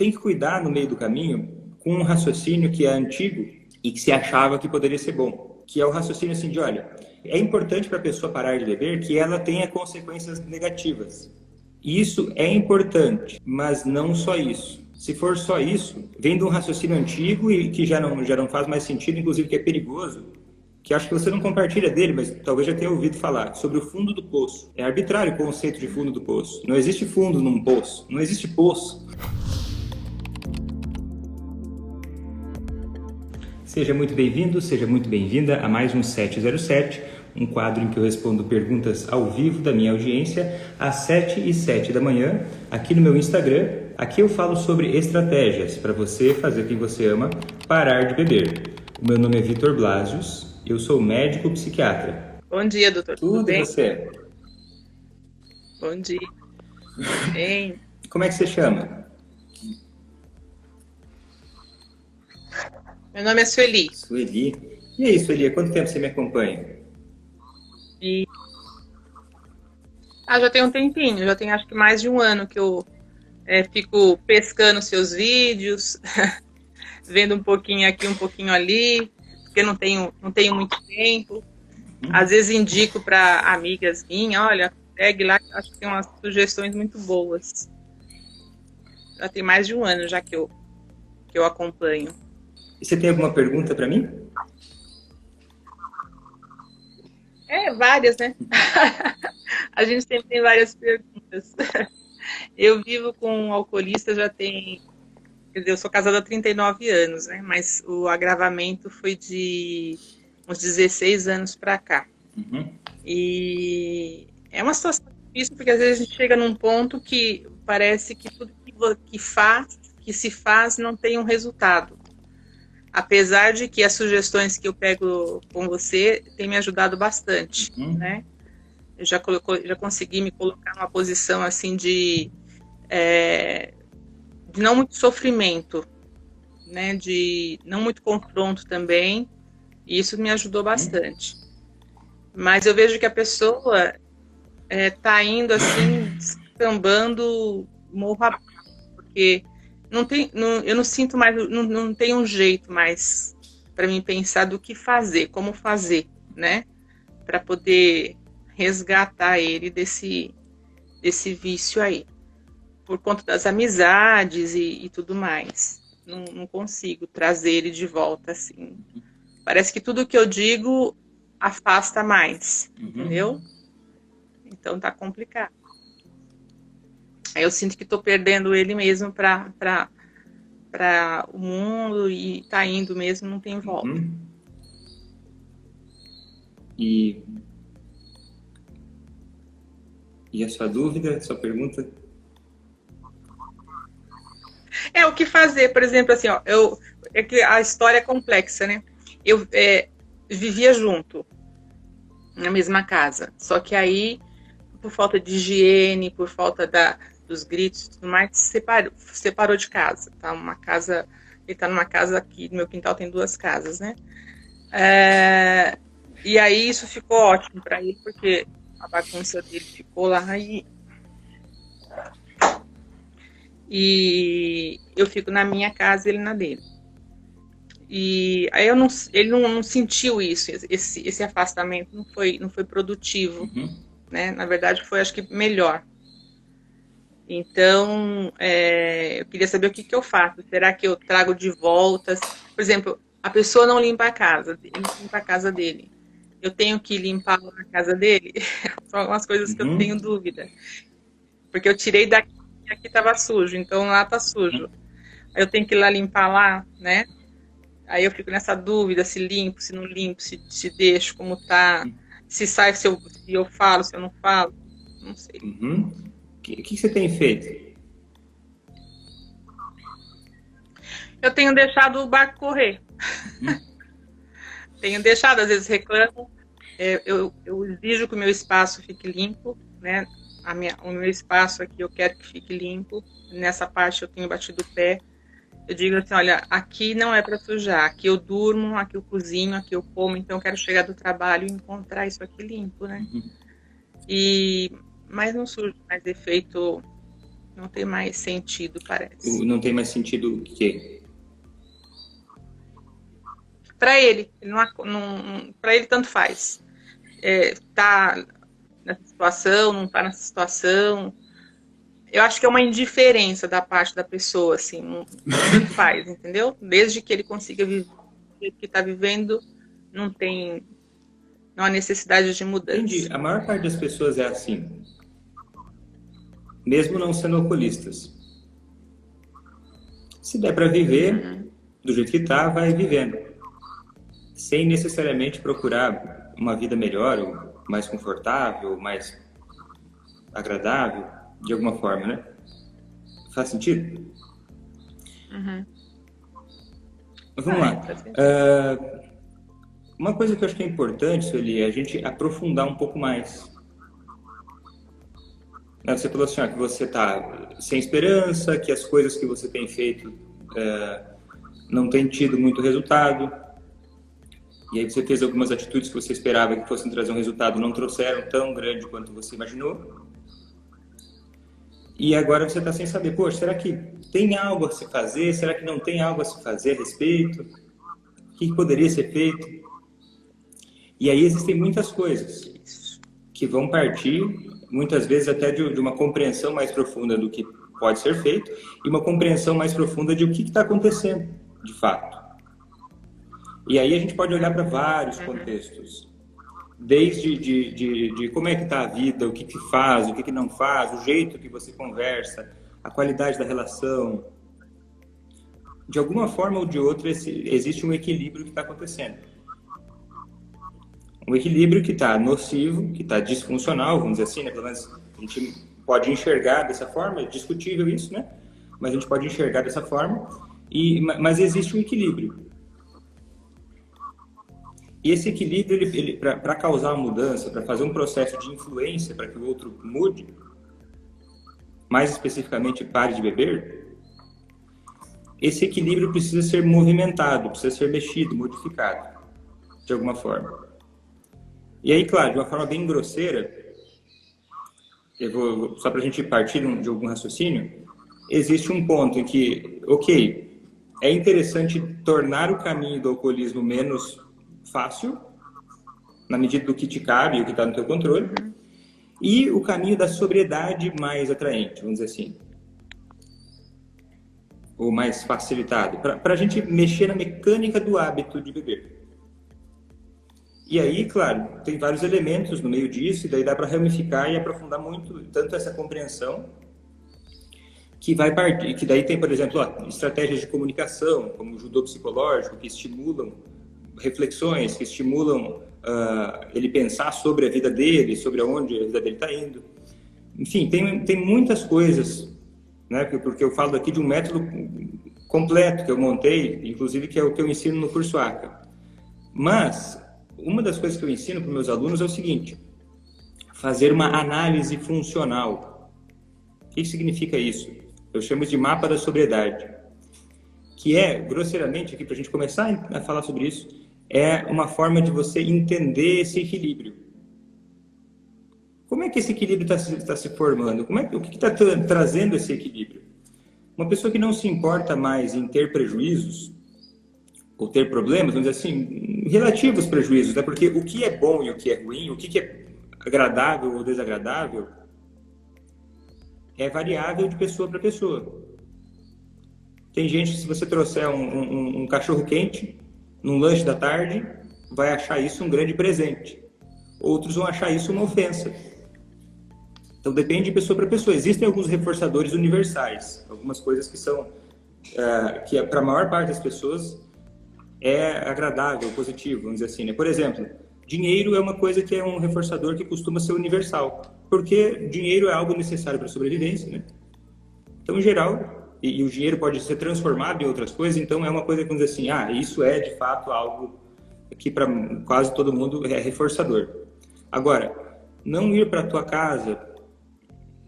tem que cuidar no meio do caminho com um raciocínio que é antigo e que se achava que poderia ser bom, que é o raciocínio assim de, olha, é importante para a pessoa parar de beber que ela tenha consequências negativas. Isso é importante, mas não só isso. Se for só isso, vem de um raciocínio antigo e que já não faz mais sentido, inclusive que é perigoso, que acho que você não compartilha dele, mas talvez já tenha ouvido falar, sobre o fundo do poço. É arbitrário o conceito de fundo do poço. Não existe fundo num poço, não existe poço. Seja muito bem-vindo, seja muito bem-vinda a mais um 707, um quadro em que eu respondo perguntas ao vivo da minha audiência às 7h07 da manhã, aqui no meu Instagram. Aqui eu falo sobre estratégias para você fazer quem você ama parar de beber. O meu nome é Vitor Blasius, eu sou médico psiquiatra. Bom dia, doutor. Tudo bem? E você? Bom dia. Bem. Como é que você chama? Meu nome é Sueli. Sueli. E aí, Sueli, há quanto tempo você me acompanha? Já tem um tempinho, já tem acho que mais de um ano que eu fico pescando seus vídeos, vendo um pouquinho aqui, um pouquinho ali, porque não tenho muito tempo. Às vezes indico para amigas minhas, olha, segue lá, acho que tem umas sugestões muito boas. Já tem mais de um ano já que eu acompanho. E você tem alguma pergunta para mim? Várias, né? A gente sempre tem várias perguntas. Eu vivo com um alcoolista já tem... Quer dizer, eu sou casada há 39 anos, né? Mas o agravamento foi de uns 16 anos para cá. Uhum. E é uma situação difícil, porque às vezes a gente chega num ponto que parece que tudo que se faz não tem um resultado. Apesar de que as sugestões que eu pego com você têm me ajudado bastante, né? Eu já consegui me colocar numa posição assim de não muito sofrimento, né? De não muito confronto também, e isso me ajudou bastante. Mas eu vejo que a pessoa tá indo assim, descambando morro abaixo, porque eu não sinto mais, não tem um jeito mais para mim pensar do que fazer, como fazer, né? Para poder resgatar ele desse vício aí. Por conta das amizades e tudo mais. Não consigo trazer ele de volta, assim. Parece que tudo que eu digo afasta mais, entendeu? Então tá complicado. Aí eu sinto que tô perdendo ele mesmo para o mundo e tá indo mesmo, não tem volta. E a sua dúvida, a sua pergunta? O que fazer, por exemplo, assim, ó, é que a história é complexa, né? Eu vivia junto, na mesma casa, só que aí, por falta de higiene, por falta dos gritos e tudo mais, separou de casa, tá? Ele tá numa casa aqui, no meu quintal tem 2 casas, né? E aí isso ficou ótimo para ele, porque a bagunça dele ficou lá e eu fico na minha casa e ele na dele. E aí ele não sentiu isso, esse afastamento não foi produtivo, né? Na verdade foi, acho que, melhor. Então, eu queria saber o que eu faço. Será que eu trago de volta? Por exemplo, a pessoa não limpa a casa, ele limpa a casa dele. Eu tenho que limpar a casa dele? São algumas coisas que eu tenho dúvida. Porque eu tirei daqui e aqui estava sujo, então lá está sujo. Aí eu tenho que ir lá limpar lá, né? Aí eu fico nessa dúvida, se limpo, se não limpo, se deixo como tá, se sai, se eu falo, se eu não falo, não sei. O que você tem feito? Eu tenho deixado o barco correr. Tenho deixado, às vezes reclamo, eu exijo que o meu espaço fique limpo, né? O meu espaço aqui eu quero que fique limpo, nessa parte eu tenho batido o pé. Eu digo assim, olha, aqui não é para sujar, aqui eu durmo, aqui eu cozinho, aqui eu como, então eu quero chegar do trabalho e encontrar isso aqui limpo, né? Mas não surge mais efeito Não tem mais sentido, parece. Não tem mais sentido o quê? Para ele, para ele tanto faz. Tá nessa situação, não tá nessa situação. Eu acho que é uma indiferença da parte da pessoa, assim, tanto faz, entendeu? Desde que ele consiga viver o que está vivendo, não há necessidade de mudança. Entendi. A maior parte das pessoas é assim. Mesmo não sendo alcoolistas. Se der para viver do jeito que tá, vai vivendo. Sem necessariamente procurar uma vida melhor, ou mais confortável, mais agradável, de alguma forma, né? Faz sentido? Vamos lá. Uma coisa que eu acho que é importante, Sueli, é a gente aprofundar um pouco mais. Você falou assim, que você está sem esperança, que as coisas que você tem feito não têm tido muito resultado. E aí você fez algumas atitudes que você esperava que fossem trazer um resultado, não trouxeram tão grande quanto você imaginou. E agora você está sem saber, poxa, será que tem algo a se fazer? Será que não tem algo a se fazer a respeito? O que poderia ser feito? E aí existem muitas coisas que vão partir, muitas vezes até de uma compreensão mais profunda do que pode ser feito e uma compreensão mais profunda de o que está acontecendo, de fato. E aí a gente pode olhar para vários contextos. Desde de como é que está a vida, o que faz, o que não faz, o jeito que você conversa, a qualidade da relação. De alguma forma ou de outra, existe um equilíbrio que está acontecendo. Um equilíbrio que está nocivo, que está disfuncional, vamos dizer assim, né? Pelo menos a gente pode enxergar dessa forma, é discutível isso, né? Mas a gente pode enxergar dessa forma, mas existe um equilíbrio. E esse equilíbrio, para causar uma mudança, para fazer um processo de influência para que o outro mude, mais especificamente pare de beber, esse equilíbrio precisa ser movimentado, precisa ser mexido, modificado, de alguma forma. E aí, claro, de uma forma bem grosseira, só para a gente partir de algum raciocínio, existe um ponto em que, ok, é interessante tornar o caminho do alcoolismo menos fácil, na medida do que te cabe e o que está no teu controle, e o caminho da sobriedade mais atraente, vamos dizer assim, ou mais facilitado, para a gente mexer na mecânica do hábito de beber. E aí, claro, tem vários elementos no meio disso, e daí dá para ramificar e aprofundar muito, tanto essa compreensão, que vai partir, que daí tem, por exemplo, estratégias de comunicação, como o judô psicológico, que estimulam reflexões, que estimulam ele pensar sobre a vida dele, sobre aonde a vida dele está indo. Enfim, tem muitas coisas, né? Porque eu falo aqui de um método completo que eu montei, inclusive que é o que eu ensino no curso ACA. Mas uma das coisas que eu ensino para os meus alunos é o seguinte: fazer uma análise funcional. O que significa isso? Eu chamo de mapa da sobriedade, que é, grosseiramente, aqui para a gente começar a falar sobre isso, é uma forma de você entender esse equilíbrio. Como é que esse equilíbrio está se formando? O que está trazendo esse equilíbrio? Uma pessoa que não se importa mais em ter prejuízos, ou ter problemas, vamos dizer assim, relativos prejuízos, né? Porque o que é bom e o que é ruim, o que é agradável ou desagradável, é variável de pessoa para pessoa. Tem gente que, se você trouxer um cachorro quente num lanche da tarde, vai achar isso um grande presente. Outros vão achar isso uma ofensa. Então depende de pessoa para pessoa. Existem alguns reforçadores universais, algumas coisas que são que para a maior parte das pessoas é agradável, positivo, vamos dizer assim, né? Por exemplo, dinheiro é uma coisa que é um reforçador que costuma ser universal, porque dinheiro é algo necessário para a sobrevivência, né? Então, em geral, e o dinheiro pode ser transformado em outras coisas, então é uma coisa que vamos dizer assim, isso é de fato algo que para quase todo mundo é reforçador. Agora, não ir para a tua casa,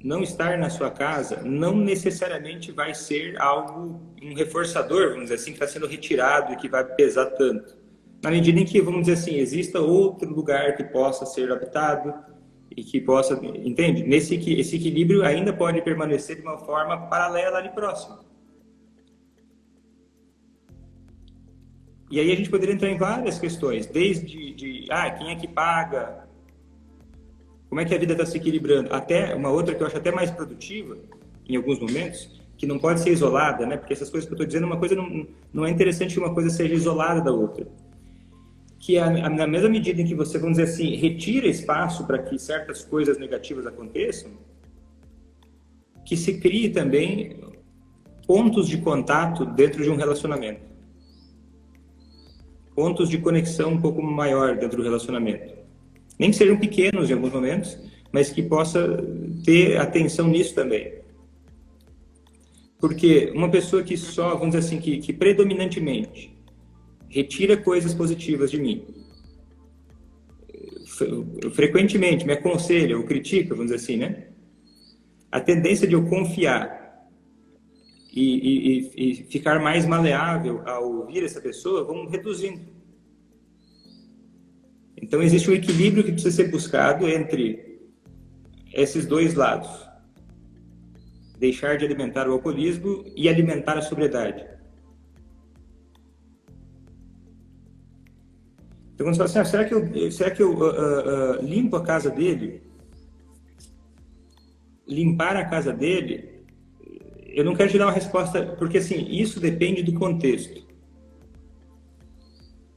não estar na sua casa, não necessariamente vai ser algo, um reforçador, vamos dizer assim, que está sendo retirado e que vai pesar tanto. Na medida em que, vamos dizer assim, exista outro lugar que possa ser habitado e que possa, entende? Esse equilíbrio ainda pode permanecer de uma forma paralela ali próximo. E aí a gente poderia entrar em várias questões, desde quem é que paga, como é que a vida está se equilibrando, até uma outra que eu acho até mais produtiva, em alguns momentos, que não pode ser isolada, né? Porque essas coisas que eu estou dizendo, uma coisa não é interessante que uma coisa seja isolada da outra. Que na mesma medida em que você, vamos dizer assim, retira espaço para que certas coisas negativas aconteçam, que se crie também pontos de contato dentro de um relacionamento. Pontos de conexão um pouco maior dentro do relacionamento. Nem que sejam pequenos em alguns momentos, mas que possa ter atenção nisso também. Porque uma pessoa que só, vamos dizer assim, que predominantemente retira coisas positivas de mim, frequentemente me aconselha ou critica, vamos dizer assim, né? A tendência de eu confiar e ficar mais maleável ao ouvir essa pessoa vão reduzindo. Então existe um equilíbrio que precisa ser buscado entre esses dois lados. Deixar de alimentar o alcoolismo e alimentar a sobriedade. Então, quando você fala assim, será que eu limpo a casa dele? Limpar a casa dele, eu não quero te dar uma resposta, porque assim, isso depende do contexto.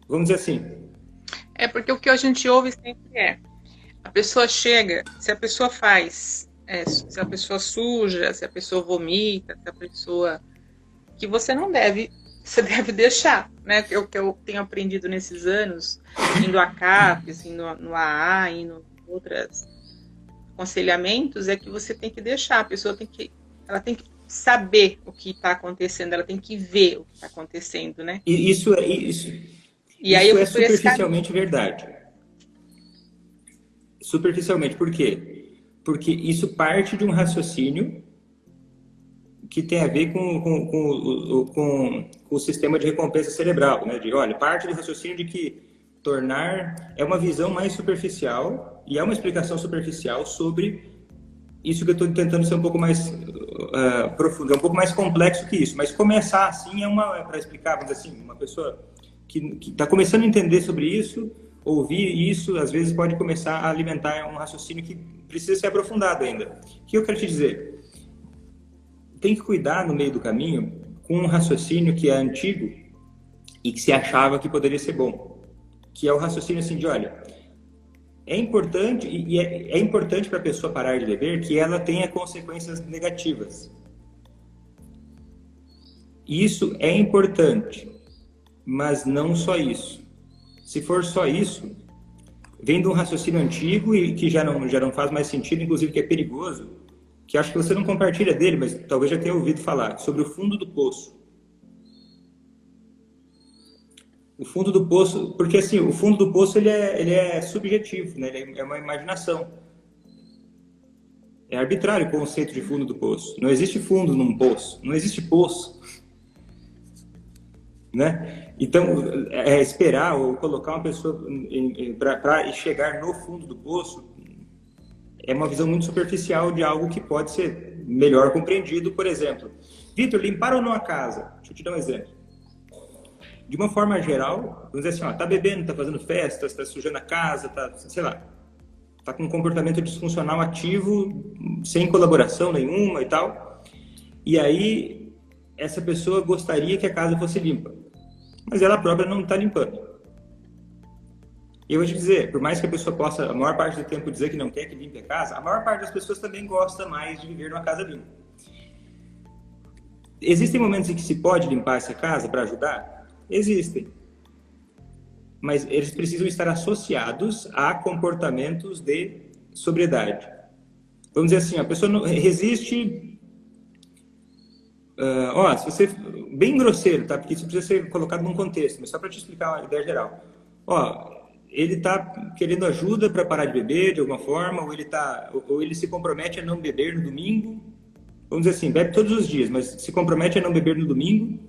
Vamos dizer assim. É porque o que a gente ouve sempre a pessoa chega, se a pessoa faz, se a pessoa suja, se a pessoa vomita, se a pessoa... que você não deve... Você deve deixar, né? O que eu tenho aprendido nesses anos, indo a CAPES, indo no AA, indo em outros aconselhamentos, é que você tem que deixar. A pessoa ela tem que saber o que está acontecendo, ela tem que ver o que está acontecendo, né? E isso é superficialmente verdade. Superficialmente, por quê? Porque isso parte de um raciocínio que tem a ver com o sistema de recompensa cerebral, né? Parte do raciocínio de que tornar é uma visão mais superficial e é uma explicação superficial sobre isso que eu estou tentando ser um pouco mais profundo, é um pouco mais complexo que isso. Mas começar assim para explicar, vamos dizer assim, uma pessoa que está começando a entender sobre isso, ouvir isso, às vezes pode começar a alimentar um raciocínio que precisa ser aprofundado ainda. O que eu quero te dizer? Tem que cuidar no meio do caminho com um raciocínio que é antigo e que se achava que poderia ser bom, que é o raciocínio assim de, olha, é importante é importante para a pessoa parar de beber que ela tenha consequências negativas. Isso é importante, mas não só isso. Se for só isso, vem de um raciocínio antigo e que já não faz mais sentido, inclusive que é perigoso, que acho que você não compartilha dele, mas talvez já tenha ouvido falar, sobre o fundo do poço. O fundo do poço, porque assim, o fundo do poço ele é subjetivo, né? Ele é uma imaginação. É arbitrário o conceito de fundo do poço. Não existe fundo num poço, não existe poço. Né? Então, esperar ou colocar uma pessoa para chegar no fundo do poço é uma visão muito superficial de algo que pode ser melhor compreendido. Por exemplo, Vitor, limpar ou não a casa? Deixa eu te dar um exemplo. De uma forma geral, vamos dizer assim, tá bebendo, tá fazendo festas, tá sujando a casa, tá com um comportamento disfuncional ativo, sem colaboração nenhuma e tal. E aí, essa pessoa gostaria que a casa fosse limpa, mas ela própria não está limpando. E eu vou te dizer, por mais que a pessoa possa, a maior parte do tempo, dizer que não quer que limpe a casa, a maior parte das pessoas também gosta mais de viver numa casa limpa. Existem momentos em que se pode limpar essa casa para ajudar? Existem. Mas eles precisam estar associados a comportamentos de sobriedade. Vamos dizer assim, a pessoa não resiste... se você... Bem grosseiro, tá? Porque isso precisa ser colocado num contexto, mas só para te explicar a ideia geral. Ele está querendo ajuda para parar de beber de alguma forma, ou ele se compromete a não beber no domingo. Vamos dizer assim, bebe todos os dias, mas se compromete a não beber no domingo.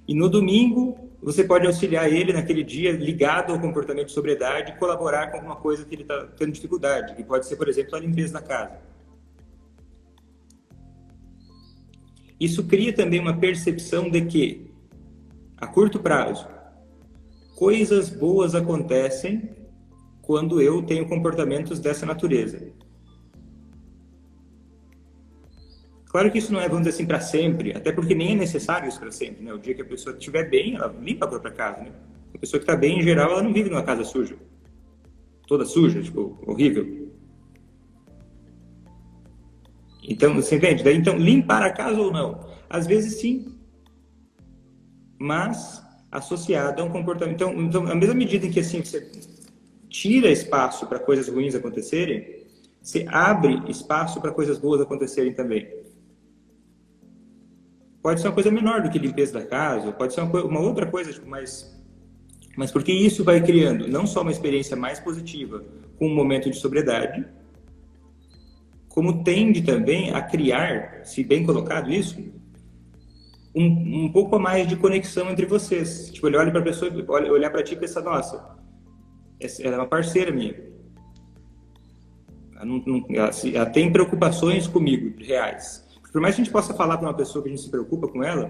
E no domingo você pode auxiliar ele naquele dia ligado ao comportamento de sobriedade e colaborar com alguma coisa que ele está tendo dificuldade, que pode ser, por exemplo, a limpeza da casa. Isso cria também uma percepção de que, a curto prazo, coisas boas acontecem quando eu tenho comportamentos dessa natureza. Claro que isso não é, vamos dizer assim, para sempre, até porque nem é necessário isso para sempre, né? O dia que a pessoa estiver bem, ela limpa a própria casa, né? A pessoa que está bem, em geral, ela não vive numa casa suja. Toda suja, tipo, horrível. Então, você entende? Daí, então, limpar a casa ou não? Às vezes sim, mas associado a um comportamento. Então, à mesma medida em que assim, você tira espaço para coisas ruins acontecerem, você abre espaço para coisas boas acontecerem também. Pode ser uma coisa menor do que limpeza da casa, pode ser uma outra coisa, tipo, mas porque isso vai criando não só uma experiência mais positiva com um momento de sobriedade, como tende também a criar, se bem colocado isso, um pouco a mais de conexão entre vocês. Tipo, ele olha para a pessoa, olhar para ti e pensar, nossa, ela é uma parceira minha. Ela tem preocupações comigo, reais. Por mais que a gente possa falar para uma pessoa que a gente se preocupa com ela,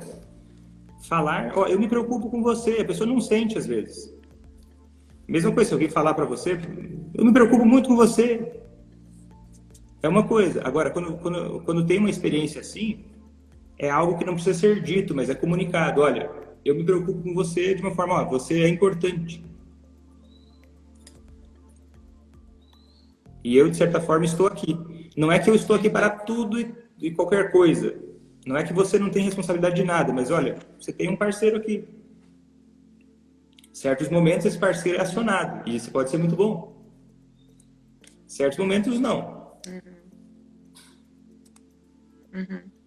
falar, eu me preocupo com você, a pessoa não sente às vezes. Mesma coisa, se alguém falar para você, eu me preocupo muito com você. É uma coisa. Agora, quando tem uma experiência assim, é algo que não precisa ser dito, mas é comunicado. Olha, eu me preocupo com você de uma forma, você é importante. E eu, de certa forma, estou aqui. Não é que eu estou aqui para tudo e qualquer coisa. Não é que você não tem responsabilidade de nada, mas olha, você tem um parceiro aqui. Certos momentos esse parceiro é acionado, e isso pode ser muito bom. Certos momentos não.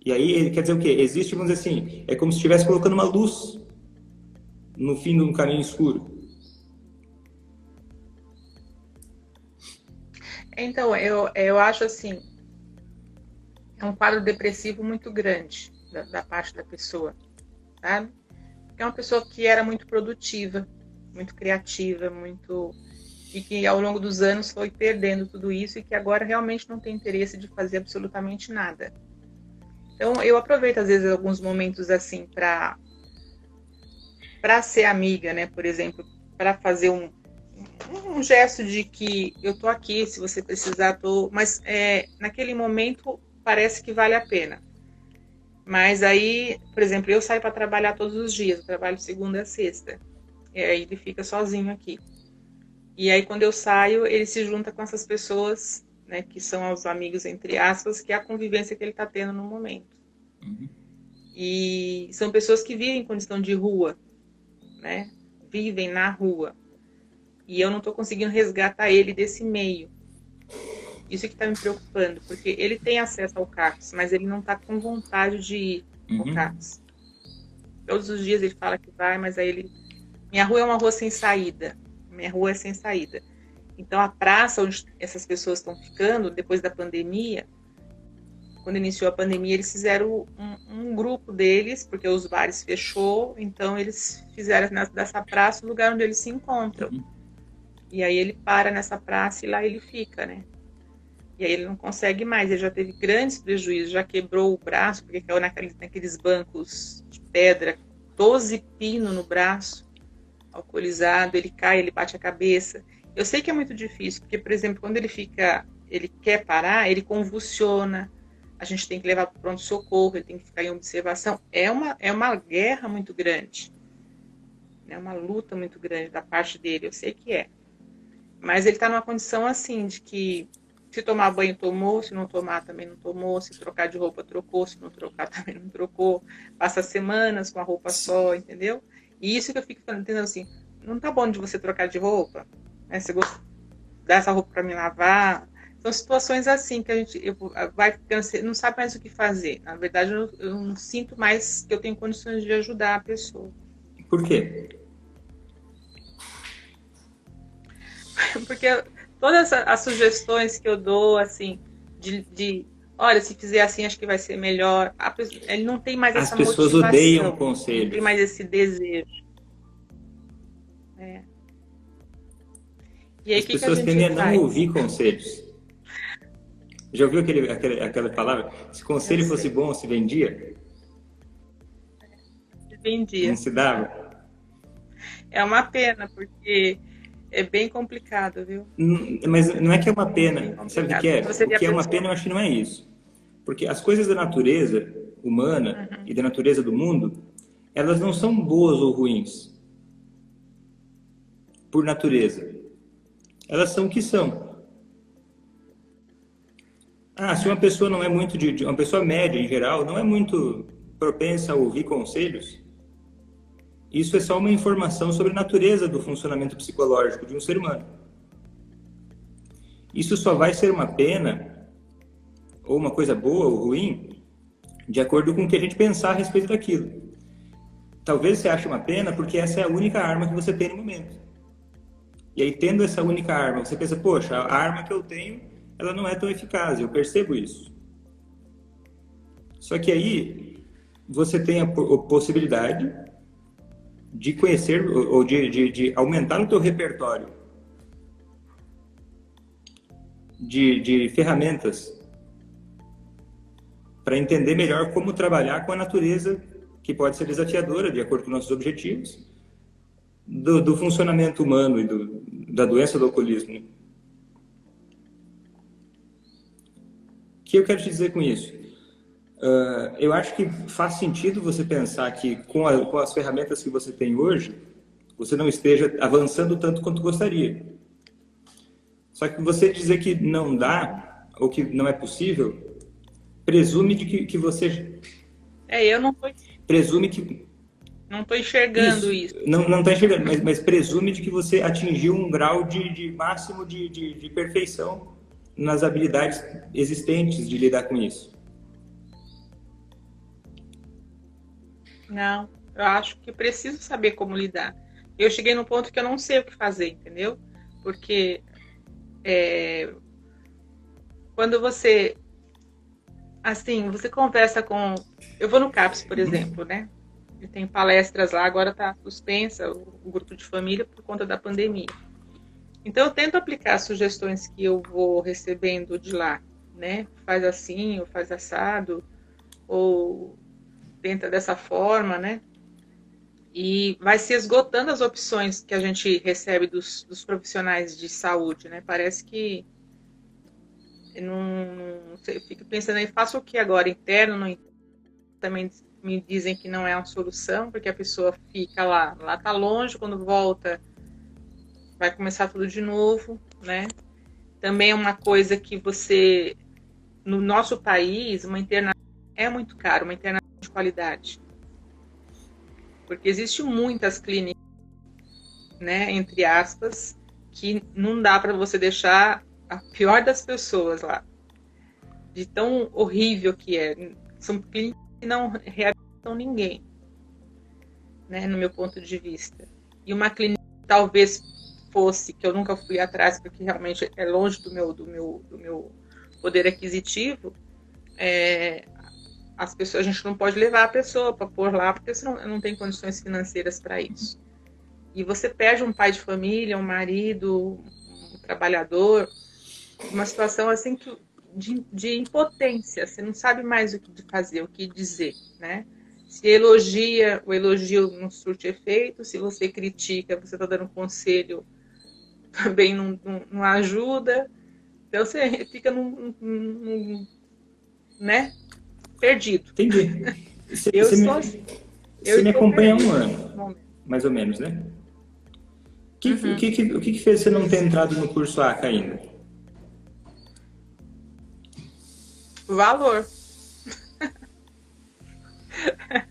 E aí, quer dizer o quê? Existe, vamos dizer assim, é como se estivesse colocando uma luz no fim de um caminho escuro. Então, eu acho assim, é um quadro depressivo muito grande da parte da pessoa, sabe? É uma pessoa que era muito produtiva, muito criativa, e que ao longo dos anos foi perdendo tudo isso e que agora realmente não tem interesse de fazer absolutamente nada. Então, eu aproveito às vezes alguns momentos assim para ser amiga, né? Por exemplo, para fazer um gesto de que eu tô aqui, se você precisar, mas naquele momento parece que vale a pena. Mas aí, por exemplo, eu saio para trabalhar todos os dias, eu trabalho de segunda a sexta, e aí ele fica sozinho aqui. E aí quando eu saio, ele se junta com essas pessoas, né, que são os amigos, entre aspas, que é a convivência que ele está tendo no momento. E são pessoas que vivem em condição de rua, né? Vivem na rua. E eu não estou conseguindo resgatar ele desse meio. Isso que está me preocupando, porque ele tem acesso ao CAPS, mas ele não está com vontade de ir ao CAPS. Todos os dias ele fala que vai, mas aí minha rua é uma rua sem saída. Minha rua é sem saída. Então a praça onde essas pessoas estão ficando, depois da pandemia, quando iniciou a pandemia, eles fizeram um grupo deles, porque os bares fechou, então eles fizeram dessa praça o lugar onde eles se encontram. E aí ele para nessa praça e lá ele fica, né? E aí ele não consegue mais, ele já teve grandes prejuízos, já quebrou o braço, porque caiu naqueles bancos de pedra, 12 pinos no braço, alcoolizado, ele cai, ele bate a cabeça. Eu sei que é muito difícil, porque, por exemplo, quando ele quer parar, ele convulsiona, a gente tem que levar para o pronto-socorro, ele tem que ficar em observação. É uma guerra muito grande, é uma luta muito grande da parte dele, eu sei que é. Mas ele está numa condição assim, de que se tomar banho, tomou, se não tomar, também não tomou, se trocar de roupa, trocou, se não trocar, também não trocou, passa semanas com a roupa só, entendeu? E isso que eu fico entendendo assim, não tá bom de você trocar de roupa, né? Você dá essa roupa para me lavar. São situações assim que a gente vai ficando, não sabe mais o que fazer. Na verdade, eu não sinto mais que eu tenho condições de ajudar a pessoa. Por quê? Porque todas as sugestões que eu dou, assim, olha, se fizer assim, acho que vai ser melhor. Ele não tem mais essa motivação. As pessoas odeiam conselhos. Não tem mais esse desejo. É. E aí, As o que a pessoas tendem a gente não faz? ouvir conselhos. Já ouviu aquela palavra? Se Eu conselho fosse sei, bom, se vendia? Não vendia. se dava? É uma pena, porque é bem complicado, viu? Mas não é que é uma É bem pena. Sabe o que complicado. que Porque é? você O vê a que é uma pessoa. pena, eu acho que não é isso. Porque as coisas da natureza humana Uhum. e da natureza do mundo, elas não são boas ou ruins por natureza. Elas são o que são. Ah, se uma pessoa não é muito uma pessoa média em geral, não é muito propensa a ouvir conselhos, isso é só uma informação sobre a natureza do funcionamento psicológico de um ser humano. Isso só vai ser uma pena, ou uma coisa boa ou ruim, de acordo com o que a gente pensar a respeito daquilo. Talvez você ache uma pena porque essa é a única arma que você tem no momento. E aí, tendo essa única arma, você pensa, poxa, a arma que eu tenho, ela não é tão eficaz, eu percebo isso. Só que aí, você tem a possibilidade de conhecer ou de aumentar o teu repertório de ferramentas para entender melhor como trabalhar com a natureza, que pode ser desafiadora, de acordo com nossos objetivos, do funcionamento humano e da doença do alcoolismo. O que eu quero te dizer com isso? Eu acho que faz sentido você pensar que com as ferramentas que você tem hoje, você não esteja avançando tanto quanto gostaria. Só que você dizer que não dá, ou que não é possível, presume de que você... Eu Presume que... não tô enxergando Isso, isso. não está enxergando, mas presume de que você atingiu um grau de máximo de perfeição nas habilidades existentes de lidar com isso. Não, eu acho que preciso saber como lidar. Eu cheguei num ponto que eu não sei o que fazer, entendeu? Porque quando você, assim, você conversa com... Eu vou no CAPS, por exemplo, né? E tem palestras lá, agora está suspensa o grupo de família por conta da pandemia. Então, eu tento aplicar as sugestões que eu vou recebendo de lá, né? Faz assim, ou faz assado, ou tenta dessa forma, né? E vai se esgotando as opções que a gente recebe dos profissionais de saúde, né? Parece que eu não sei, eu fico pensando aí, faço o que agora? Interno, não interno? Também me dizem que não é uma solução, porque a pessoa fica lá tá longe, quando volta vai começar tudo de novo, né? Também é uma coisa que você, no nosso país, uma internação é muito caro, uma internação de qualidade. Porque existem muitas clínicas, né, entre aspas, que não dá para você deixar a pior das pessoas lá. De tão horrível que é. São clínicas que não reabilitam ninguém, né, no meu ponto de vista. E uma clínica que talvez fosse, que eu nunca fui atrás, porque realmente é longe do meu poder aquisitivo, as pessoas, a gente não pode levar a pessoa para pôr lá, porque senão não tem condições financeiras para isso. E você perde um pai de família, um marido, um trabalhador, uma situação assim de impotência, você não sabe mais o que fazer, o que dizer, né? Se elogia, o elogio não surte efeito, se você critica, você está dando conselho, também não ajuda, então você fica né, perdido. Entendi. Eu estou assim, eu Você me estou acompanha há um perdida nesse ano, momento. mais ou menos, né? O Uhum. que fez você não ter entrado no curso ACA ainda? Valor, É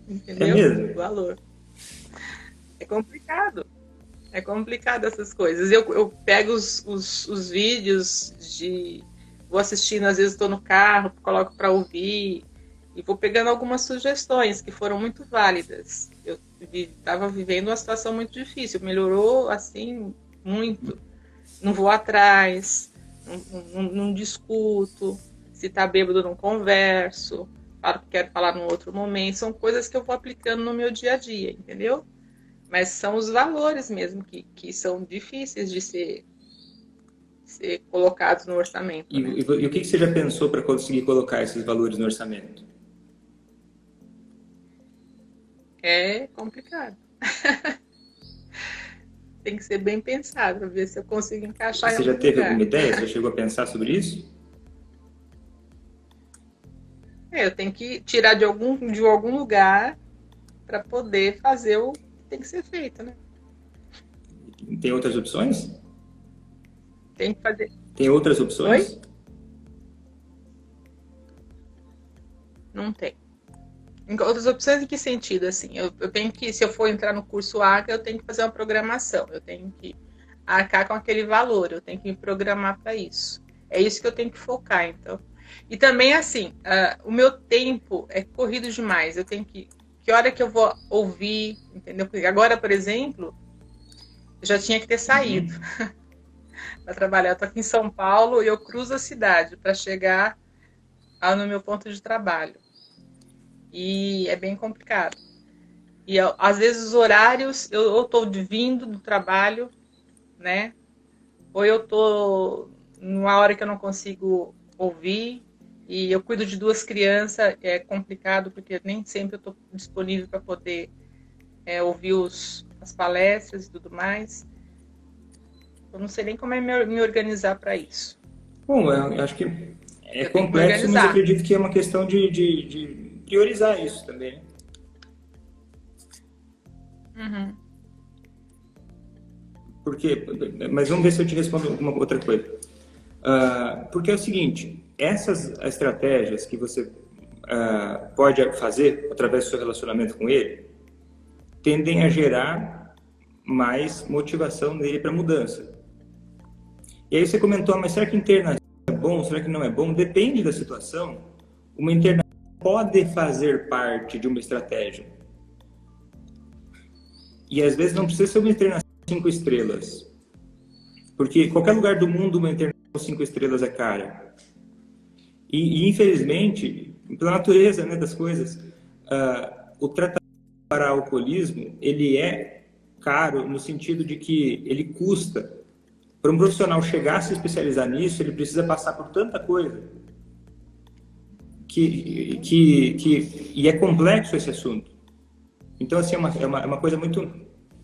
entendeu? mesmo? Valor. É complicado. É complicado essas coisas. Eu pego os vídeos vou assistindo, às vezes estou no carro, coloco para ouvir e vou pegando algumas sugestões que foram muito válidas. Eu estava vivendo uma situação muito difícil, melhorou assim muito. Não vou atrás, não discuto, se está bêbado não converso, falo que quero falar num outro momento. São coisas que eu vou aplicando no meu dia a dia, entendeu? Mas são os valores mesmo que são difíceis de ser colocados no orçamento. E, né? e o que você já pensou para conseguir colocar esses valores no orçamento? É complicado. Tem que ser bem pensado para ver se eu consigo encaixar Você em já algum teve lugar. alguma ideia? Você já chegou a pensar sobre isso? Eu tenho que tirar de algum lugar para poder fazer o que tem que ser feito, né? Tem outras opções? Tem que fazer. Tem outras opções? Oi? Não tem. Outras opções em que sentido? Assim, eu tenho que, se eu for entrar no curso ACA, eu tenho que fazer uma programação, eu tenho que arcar com aquele valor, eu tenho que me programar para isso. É isso que eu tenho que focar, então. E também, assim, o meu tempo é corrido demais, eu tenho que hora que eu vou ouvir, entendeu? Porque agora, por exemplo, eu já tinha que ter saído para trabalhar. Eu tô aqui em São Paulo e eu cruzo a cidade para chegar no meu ponto de trabalho. E é bem complicado. E às vezes os horários, eu estou vindo do trabalho, né? Ou eu estou numa hora que eu não consigo ouvir, e eu cuido de 2 crianças, é complicado, porque nem sempre eu estou disponível para poder ouvir as palestras e tudo mais. Eu não sei nem como me organizar para isso. Bom, eu acho que é Eu tenho que me complexo, mas organizar. acredito que é uma questão de priorizar isso também, né? Uhum. Porque, mas vamos ver se eu te respondo alguma outra coisa. Porque é o seguinte, essas estratégias que você pode fazer através do seu relacionamento com ele tendem a gerar mais motivação nele para mudança. E aí você comentou, mas será que internação é bom? Será que não é bom? Depende da situação. Uma internação pode fazer parte de uma estratégia. E às vezes não precisa ser uma internação 5 estrelas. Porque em qualquer lugar do mundo uma internação 5 estrelas é cara. E infelizmente, pela natureza, né, das coisas, o tratamento para alcoolismo, ele é caro no sentido de que ele custa. Para um profissional chegar a se especializar nisso, ele precisa passar por tanta coisa e é complexo esse assunto. Então, assim, é uma coisa muito...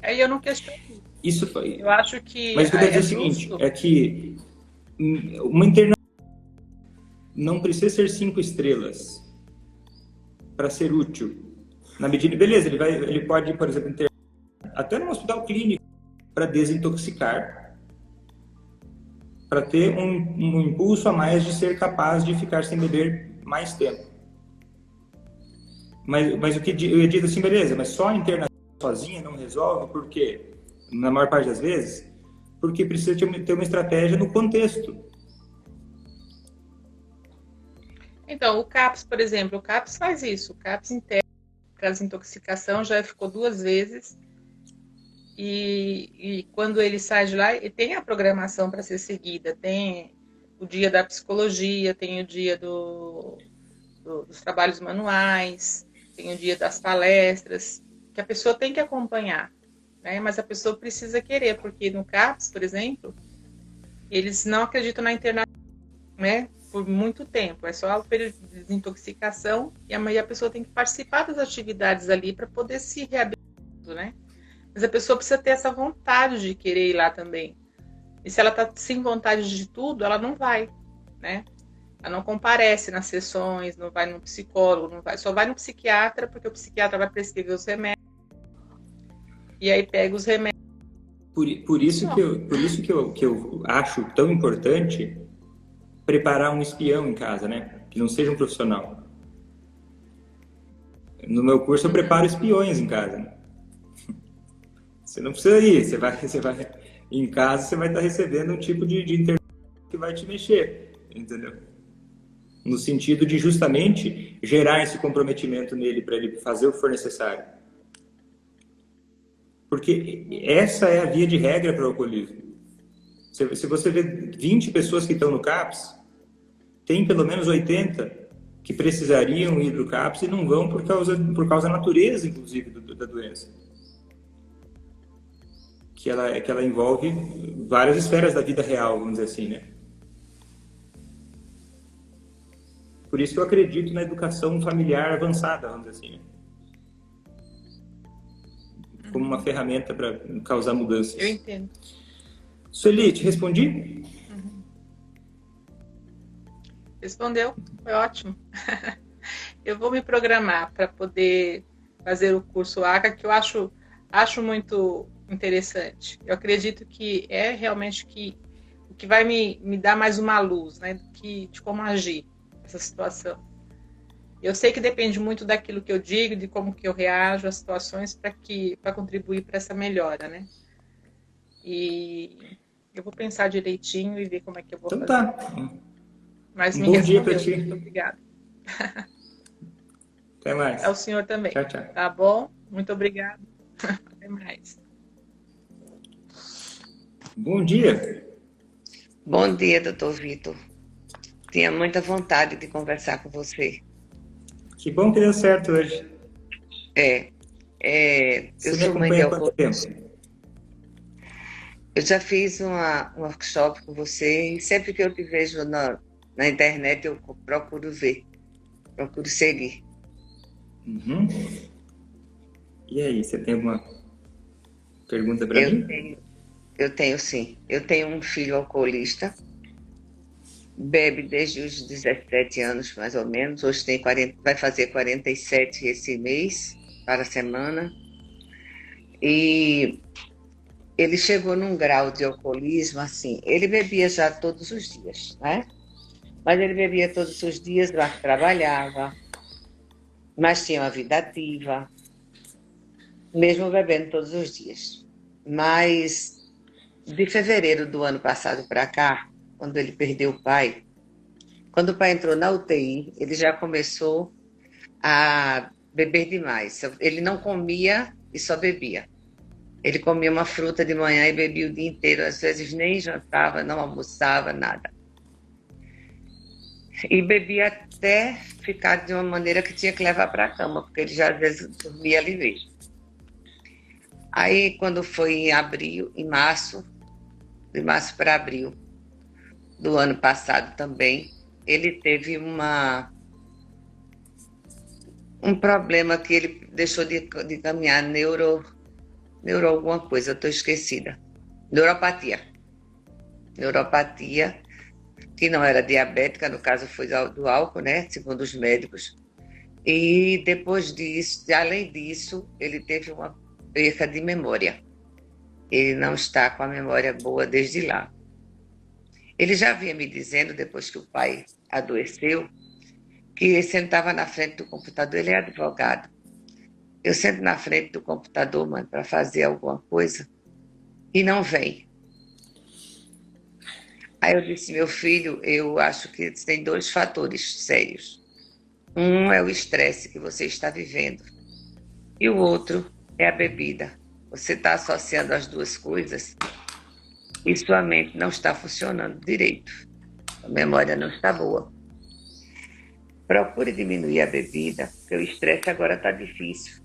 Aí eu não questiono. Isso foi. Eu acho que Mas o que eu quero dizer é o justo. seguinte, é que uma internação não precisa ser 5 estrelas para ser útil. Na medida, beleza, ele pode, por exemplo, internar até num hospital clínico para desintoxicar, para ter um impulso a mais de ser capaz de ficar sem beber mais tempo. Mas o que eu digo assim, beleza, mas só a internação sozinha não resolve, por quê? Na maior parte das vezes, porque precisa ter uma estratégia no contexto. Então, o CAPS, por exemplo, o CAPS faz isso. O CAPS interna para desintoxicação, já ficou 2 vezes. E quando ele sai de lá, ele tem a programação para ser seguida. Tem o dia da psicologia, tem o dia dos trabalhos manuais, tem o dia das palestras, que a pessoa tem que acompanhar, né? Mas a pessoa precisa querer, porque no CAPS, por exemplo, eles não acreditam na internação, né? Por muito tempo. É só o período de desintoxicação e a pessoa tem que participar das atividades ali para poder se reabilitar, né? Mas a pessoa precisa ter essa vontade de querer ir lá também. E se ela está sem vontade de tudo, ela não vai, né? Ela não comparece nas sessões, não vai no psicólogo, não vai, só vai no psiquiatra, porque o psiquiatra vai prescrever os remédios. E aí pega os remédios. Por isso que eu acho tão importante preparar um espião em casa, né? Que não seja um profissional. No meu curso eu preparo espiões em casa, né? Você não precisa ir, você vai em casa, você vai estar recebendo um tipo de internet que vai te mexer, entendeu? No sentido de justamente gerar esse comprometimento nele para ele fazer o que for necessário. Porque essa é a via de regra para o alcoolismo. Se você vê 20 pessoas que estão no CAPS, tem pelo menos 80 que precisariam ir para o CAPS e não vão por causa da natureza, inclusive, da doença. que ela envolve várias esferas da vida real, vamos dizer assim, né? Por isso que eu acredito na educação familiar avançada, vamos dizer assim, né? Como uma ferramenta para causar mudanças. Eu entendo. Sueli, te respondi? Respondeu, foi ótimo. Eu vou me programar para poder fazer o curso ACA, que eu acho muito interessante. Eu acredito que é realmente o que vai me dar mais uma luz, né, de como agir nessa situação. Eu sei que depende muito daquilo que eu digo, de como que eu reajo às situações para contribuir para essa melhora, né? E eu vou pensar direitinho e ver como é que eu vou Então fazer. tá. Mas me Bom dia para respondeu. ti. Muito obrigada. Até mais. É o senhor também. Tchau, tchau. Tá bom? Muito obrigada. Até mais. Bom dia. Bom dia, doutor Vitor. Tinha muita vontade de conversar com você. Que bom que deu certo hoje. Eu Você me sou mãe de acompanha há quanto alcoólicos. tempo? Eu já fiz um workshop com você e sempre que eu te vejo na internet eu procuro ver, procuro seguir. Uhum. E aí, você tem alguma pergunta para mim? Eu tenho sim. Eu tenho um filho alcoolista, bebe desde os 17 anos mais ou menos, hoje tem 40, vai fazer 47 esse mês, para a semana. E ele chegou num grau de alcoolismo, assim, ele bebia já todos os dias, né? Mas ele bebia todos os dias, mas trabalhava, mas tinha uma vida ativa, mesmo bebendo todos os dias. Mas de fevereiro do ano passado para cá, quando ele perdeu o pai, quando o pai entrou na UTI, ele já começou a beber demais. Ele não comia e só bebia. Ele comia uma fruta de manhã e bebia o dia inteiro, às vezes nem jantava, não almoçava, nada. E bebia até ficar de uma maneira que tinha que levar para a cama, porque ele já às vezes dormia ali mesmo. Aí, quando foi em abril, de março para abril do ano passado também, ele teve um problema que ele deixou de caminhar, neuro alguma coisa, eu estou esquecida. Neuropatia, que não era diabética, no caso foi do álcool, né, segundo os médicos. E depois disso, além disso, ele teve uma perca de memória. Ele não está com a memória boa desde lá. Ele já vinha me dizendo, depois que o pai adoeceu, que ele sentava na frente do computador, ele é advogado. Eu sento na frente do computador, mãe, para fazer alguma coisa e não vem. Aí eu disse, meu filho, eu acho que tem 2 fatores sérios. Um é o estresse que você está vivendo e o outro é a bebida. Você está associando as 2 coisas e sua mente não está funcionando direito. A memória não está boa. Procure diminuir a bebida, porque o estresse agora está difícil.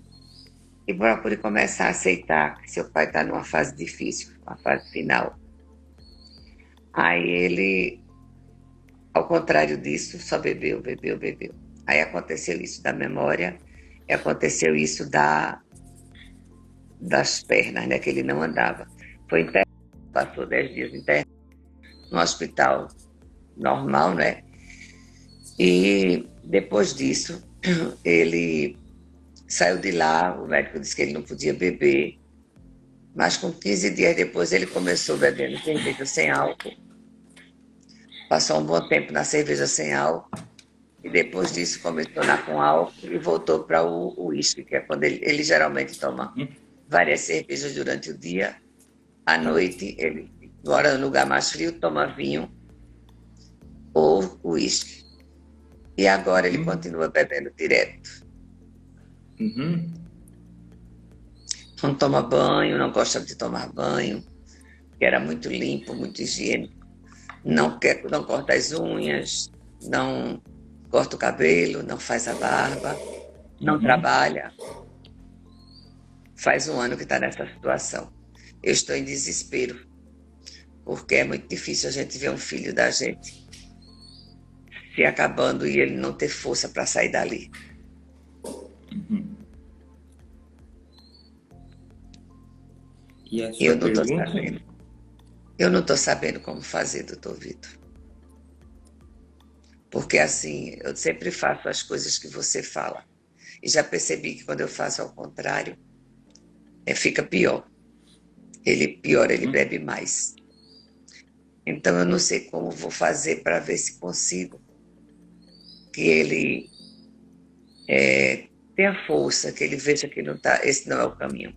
E procure começar a aceitar que seu pai está numa fase difícil, uma fase final. Aí ele, ao contrário disso, só bebeu. Aí aconteceu isso da memória, e aconteceu isso das pernas, né, que ele não andava. Foi internado, passou 10 dias internado no hospital normal, né? E depois disso, ele saiu de lá, o médico disse que ele não podia beber, mas com 15 dias depois ele começou bebendo cerveja sem álcool, passou um bom tempo na cerveja sem álcool, e depois disso começou com álcool e voltou para o uísque, que é quando ele geralmente toma várias cervejas durante o dia, à noite ele mora no lugar mais frio, toma vinho ou uísque. E agora ele continua bebendo direto. Uhum. Não toma banho, não gosta de tomar banho, que era muito limpo, muito higiênico. Não corta as unhas, não corta o cabelo, não faz a barba, não trabalha. Faz um ano que está nessa situação. eu estou em desespero, porque é muito difícil a gente ver um filho da gente se acabando e ele não ter força para sair dali. E a sua Eu não estou pergunta? sabendo. Eu não estou sabendo como fazer, doutor Vitor. Porque assim, eu sempre faço as coisas que você fala. E já percebi que quando eu faço ao contrário, fica pior. Ele bebe mais. Então eu não sei como vou fazer para ver se consigo que ele tenha força, que ele veja que não tá, esse não é o caminho.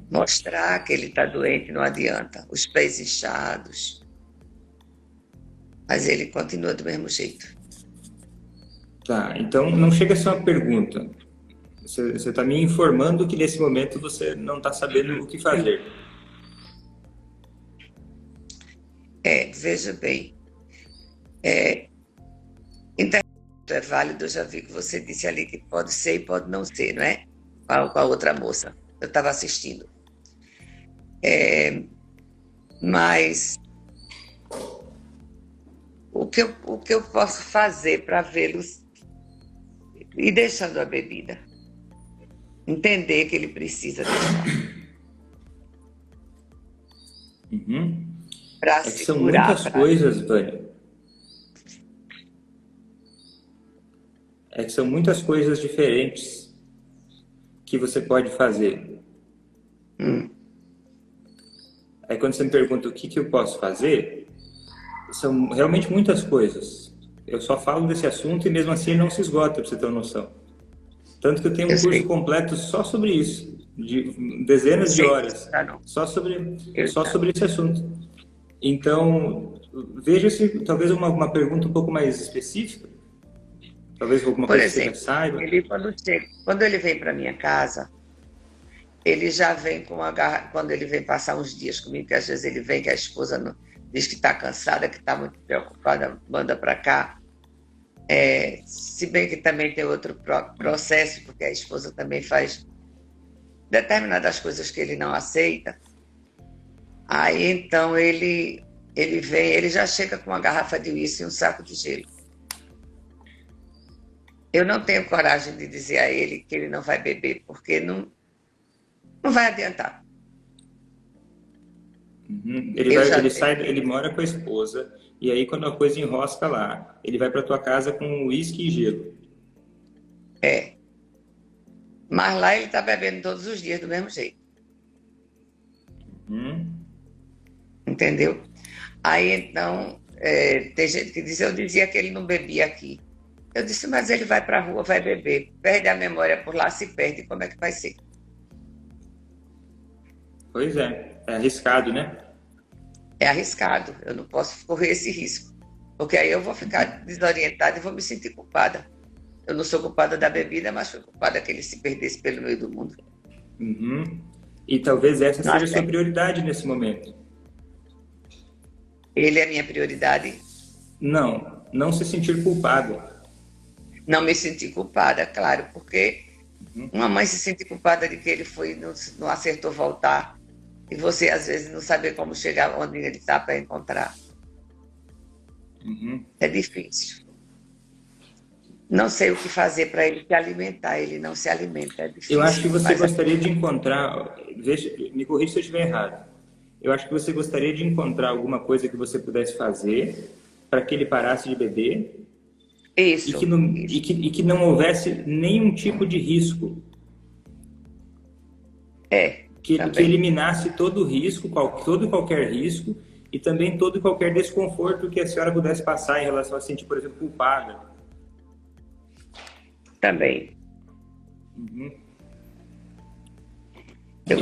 Mostrar que ele está doente não adianta. Os pés inchados. Mas ele continua do mesmo jeito. Tá, então não chega a ser uma pergunta. Você está me informando que nesse momento você não está sabendo o que fazer. Veja bem. Internet é válido, eu já vi que você disse ali que pode ser e pode não ser, não é? Com a outra moça. Eu estava assistindo. Mas o que eu posso fazer para vê-los ir deixando a bebida? Entender que ele precisa deixar. Para É que são segurar. muitas coisas, Vânia. É que são muitas coisas diferentes que você pode fazer. Aí quando você me pergunta o que eu posso fazer, são realmente muitas coisas. Eu só falo desse assunto e mesmo assim ele não se esgota, para você ter uma noção. Tanto que eu tenho um curso completo só sobre isso, de dezenas de horas, só sobre esse assunto. Então, veja se talvez uma pergunta um pouco mais específica, talvez alguma coisa que você já saiba. Quando ele vem para minha casa, ele já vem com uma garrafa. Quando ele vem passar uns dias comigo, que às vezes ele vem que a esposa diz que está cansada, que está muito preocupada, manda para cá. Se bem que também tem outro processo, porque a esposa também faz determinadas coisas que ele não aceita. Aí então ele vem, ele já chega com uma garrafa de uísque e um saco de gelo. Eu não tenho coragem de dizer a ele que ele não vai beber, porque não vai adiantar. Ele mora com a esposa, e aí quando a coisa enrosca lá, ele vai para tua casa com uísque e gelo. Mas lá ele está bebendo todos os dias do mesmo jeito. Entendeu? Aí então, tem gente que diz, eu dizia que ele não bebia aqui. Eu disse, mas ele vai para a rua, vai beber. Perde a memória por lá, se perde, como é que vai ser? Pois é arriscado, né? É arriscado, eu não posso correr esse risco. Porque aí eu vou ficar desorientada e vou me sentir culpada. Eu não sou culpada da bebida, mas fui culpada que ele se perdesse pelo meio do mundo. E talvez essa seja a sua prioridade nesse momento. Ele é minha prioridade? Não se sentir culpada. Não me sentir culpada, claro, porque uma mãe se sente culpada de que ele não acertou voltar, e você às vezes não saber como chegar onde ele está para encontrar. É difícil. Não sei o que fazer para ele se alimentar, ele não se alimenta, é difícil. Eu acho que você gostaria de encontrar, me corrija se eu estiver errado, eu acho que você gostaria de encontrar alguma coisa que você pudesse fazer para que ele parasse de beber. Isso. E que não houvesse nenhum tipo de risco. Que eliminasse todo o risco, todo e qualquer risco, e também todo e qualquer desconforto que a senhora pudesse passar em relação a se sentir, por exemplo, culpada. Também. Eu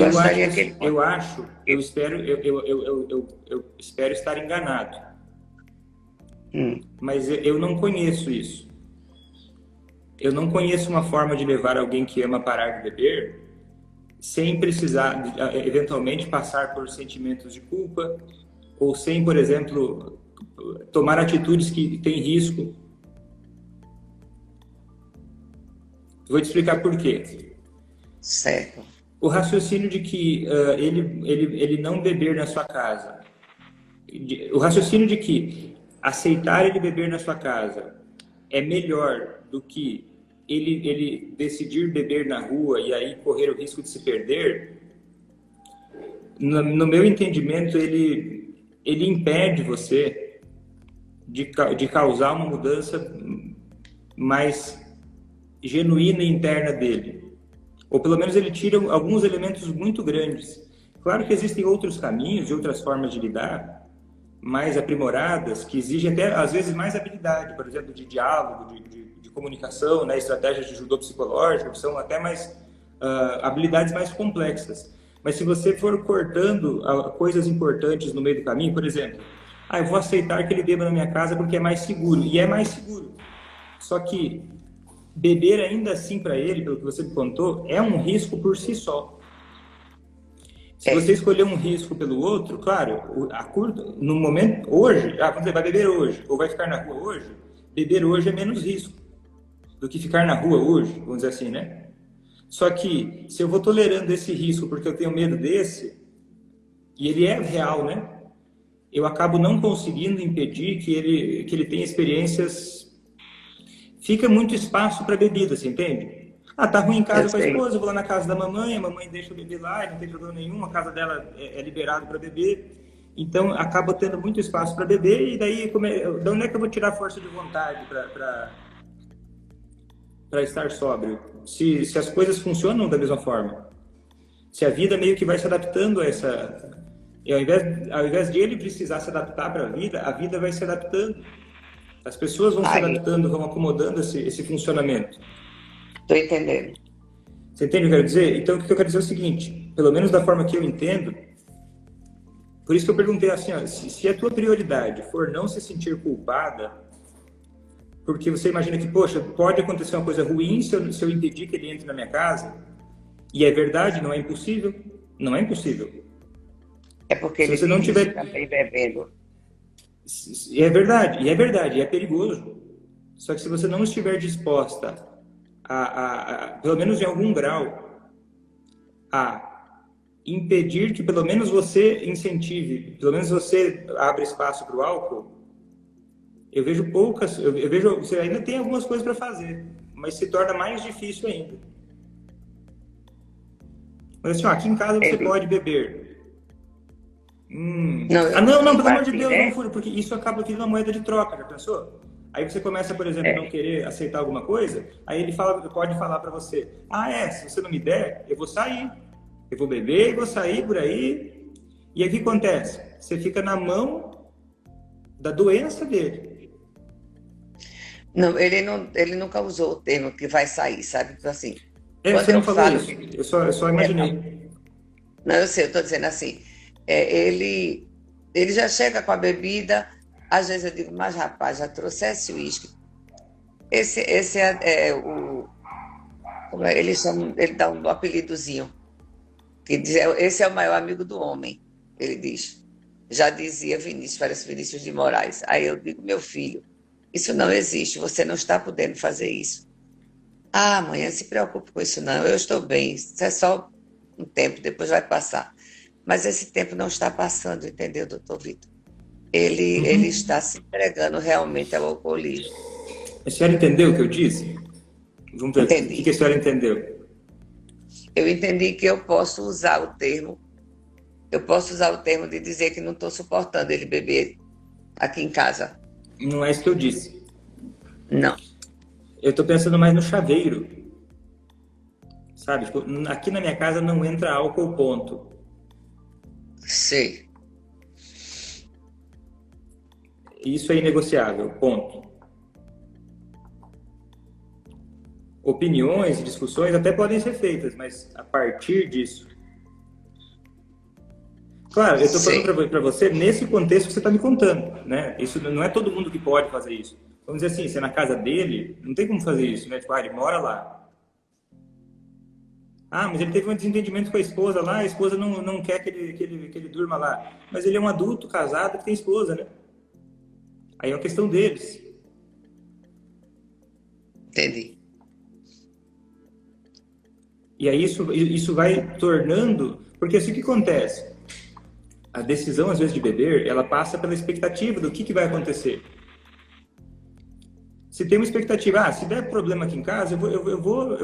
espero estar enganado. Mas eu não conheço isso. Eu não conheço uma forma de levar alguém que ama a parar de beber sem precisar, eventualmente, passar por sentimentos de culpa ou sem, por exemplo, tomar atitudes que têm risco. Vou te explicar por quê. Certo. O raciocínio de que ele não beber na sua casa, o raciocínio de que aceitar ele beber na sua casa é melhor do que ele decidir beber na rua e aí correr o risco de se perder, no meu entendimento, ele impede você de causar uma mudança mais genuína e interna dele. Ou pelo menos ele tira alguns elementos muito grandes. Claro que existem outros caminhos e outras formas de lidar, mais aprimoradas, que exigem até, às vezes, mais habilidade, por exemplo, de diálogo, de comunicação, né, estratégias de judô psicológico, que são até mais habilidades mais complexas. Mas se você for cortando coisas importantes no meio do caminho, por exemplo, eu vou aceitar que ele beba na minha casa porque é mais seguro, e é mais seguro. Só que beber ainda assim para ele, pelo que você me contou, é um risco por si só. Se você escolher um risco pelo outro, claro, no momento, hoje, você vai beber hoje, ou vai ficar na rua hoje, beber hoje é menos risco do que ficar na rua hoje, vamos dizer assim, né? Só que, se eu vou tolerando esse risco porque eu tenho medo desse, e ele é real, né? Eu acabo não conseguindo impedir que ele tenha experiências. Fica muito espaço para bebida, você entende? Tá ruim em casa com a esposa, eu vou lá na casa da mamãe, a mamãe deixa eu beber lá, e não tem problema nenhum, a casa dela é liberado para beber. Então, acaba tendo muito espaço para beber, e daí, de onde é que eu vou tirar a força de vontade para estar sóbrio? Se as coisas funcionam da mesma forma. Se a vida meio que vai se adaptando a essa... E ao invés de ele precisar se adaptar para a vida vai se adaptando. As pessoas vão se adaptando, vão acomodando esse funcionamento. Estou entendendo. Você entende o que eu quero dizer? Então, o que eu quero dizer é o seguinte, pelo menos da forma que eu entendo, por isso que eu perguntei assim, se a tua prioridade for não se sentir culpada, porque você imagina que, poxa, pode acontecer uma coisa ruim se eu impedir que ele entre na minha casa, e é verdade, não é impossível, não é impossível. É porque se ele você não tiver também bebendo. E é perigoso. Só que se você não estiver disposta pelo menos em algum grau, a impedir que pelo menos você incentive, pelo menos você abra espaço para o álcool, eu vejo você ainda tem algumas coisas para fazer, mas se torna mais difícil ainda. Mas assim, aqui em casa você pode beber. Não, pelo amor de Deus, não fura, porque isso acaba virando uma moeda de troca, já pensou? Aí você começa, por exemplo, não querer aceitar alguma coisa, aí ele pode falar para você, se você não me der, eu vou sair. Eu vou beber, vou sair por aí. E aí o que acontece? Você fica na mão da doença dele. Não, ele nunca usou o termo que vai sair, sabe? Assim, você não falou isso, eu só imaginei. Não, eu sei, eu estou dizendo assim, ele já chega com a bebida, às vezes eu digo, mas rapaz, já trouxesse uísque. Esse é o... Como é? Ele dá um apelidozinho, que diz, esse é o maior amigo do homem, ele diz. Já dizia Vinícius, parece Vinícius de Moraes. Aí eu digo, meu filho, isso não existe, você não está podendo fazer isso. Mãe, não se preocupe com isso não, eu estou bem, isso é só um tempo, depois vai passar. Mas esse tempo não está passando, entendeu, doutor Vitor? Ele está se entregando realmente ao alcoolismo. A senhora entendeu o que eu disse? Vamos ver, Entendi. o que a senhora entendeu? Eu entendi que eu posso usar o termo de dizer que não estou suportando ele beber aqui em casa. Não é isso que eu disse. Não. Eu estou pensando mais no chaveiro. Sabe? Tipo, aqui na minha casa não entra álcool, ponto. Sei. Isso é inegociável, ponto. Opiniões e discussões até podem ser feitas, mas a partir disso... Claro, eu estou falando para você nesse contexto que você está me contando, né? Isso não é todo mundo que pode fazer isso. Vamos dizer assim, se é na casa dele, não tem como fazer isso, né? Tipo, ele mora lá. Mas ele teve um desentendimento com a esposa lá, a esposa não quer que ele durma lá. Mas ele é um adulto, casado, que tem esposa, né? Aí é uma questão deles. Entendi. E aí isso vai tornando... Porque assim, o que acontece? A decisão, às vezes, de beber, ela passa pela expectativa do que vai acontecer. Se tem uma expectativa, se der problema aqui em casa, eu vou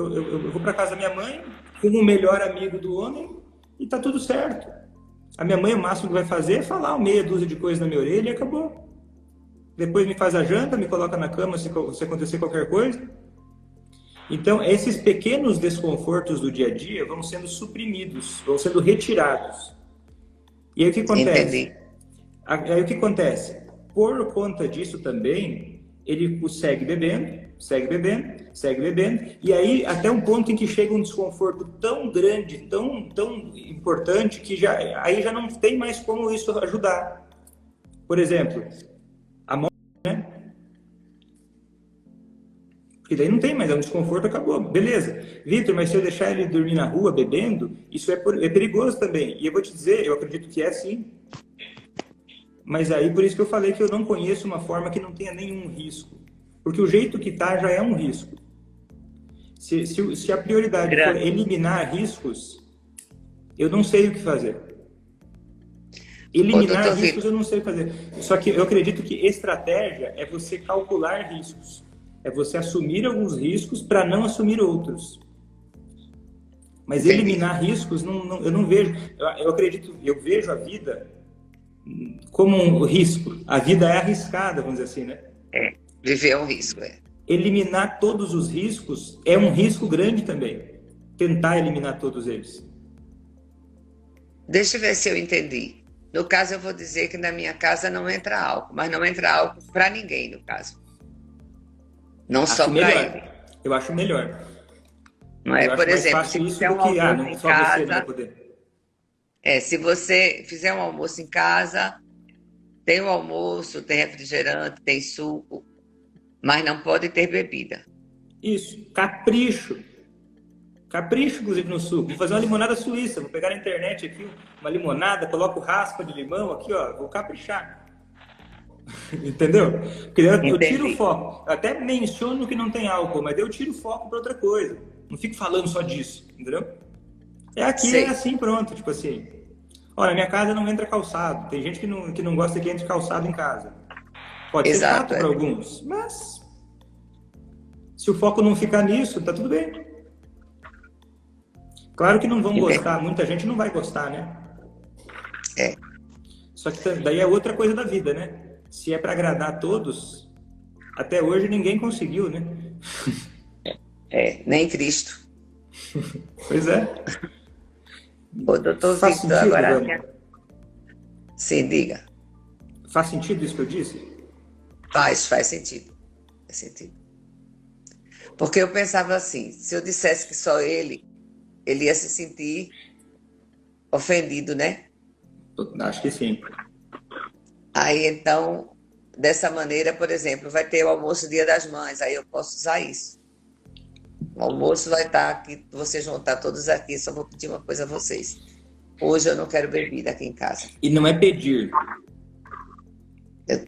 para casa da minha mãe, com o melhor amigo do homem, e tá tudo certo. A minha mãe, o máximo que vai fazer é falar uma meia dúzia de coisas na minha orelha e acabou. Depois me faz a janta, me coloca na cama se acontecer qualquer coisa. Então, esses pequenos desconfortos do dia a dia vão sendo suprimidos, vão sendo retirados. E aí o que acontece? Entendi. Aí o que acontece? Por conta disso também, ele segue bebendo, e aí até um ponto em que chega um desconforto tão grande, tão importante, que aí já não tem mais como isso ajudar. Por exemplo, a morte, né? Porque daí não tem mais, é um desconforto, acabou. Beleza. Vitor, mas se eu deixar ele dormir na rua bebendo, isso é perigoso também. E eu vou te dizer, eu acredito que é sim. Mas aí, por isso que eu falei que eu não conheço uma forma que não tenha nenhum risco. Porque o jeito que tá já é um risco. Se a prioridade for eliminar riscos, eu não sei o que fazer. Eliminar riscos eu não sei o que fazer. Só que eu acredito que estratégia é você calcular riscos. É você assumir alguns riscos para não assumir outros. Mas eliminar riscos, eu não vejo. Eu vejo a vida como um risco. A vida é arriscada, vamos dizer assim, né? Viver é um risco, Eliminar todos os riscos é um risco grande também. Tentar eliminar todos eles. Deixa eu ver se eu entendi. No caso, eu vou dizer que na minha casa não entra álcool, mas não entra álcool para ninguém, no caso. Não só para ele. Eu acho melhor. Não é? Por exemplo, se isso fizer um do que, almoço em casa, você vai poder. Se você fizer um almoço em casa, tem o almoço, tem refrigerante, tem suco, mas não pode ter bebida. Isso, capricho. Capricho, inclusive, no suco. Vou fazer uma limonada suíça. Vou pegar na internet aqui uma limonada, coloco raspa de limão aqui, ó. Vou caprichar. Entendeu? Porque eu tiro o foco. Eu até menciono que não tem álcool, mas eu tiro o foco para outra coisa. Não fico falando só disso, entendeu? É assim, pronto. Tipo assim, olha, na minha casa não entra calçado. Tem gente que não gosta que entre calçado em casa. Pode ser chato para alguns, mas se o foco não ficar nisso, tá tudo bem. Claro que não vão gostar, muita gente não vai gostar, né? Só que daí é outra coisa da vida, né? Se é para agradar a todos, até hoje ninguém conseguiu, né? Nem Cristo. Pois é. O doutor Victor agora... Sim, diga. Faz sentido isso que eu disse? Faz sentido. Faz sentido. Porque eu pensava assim, se eu dissesse que só ele ia se sentir ofendido, né? Acho que sim. Aí, então, dessa maneira, por exemplo, vai ter o almoço Dia das Mães, aí eu posso usar isso. O almoço vai estar aqui, vocês vão estar todos aqui, só vou pedir uma coisa a vocês. Hoje eu não quero bebida aqui em casa. E não é pedir.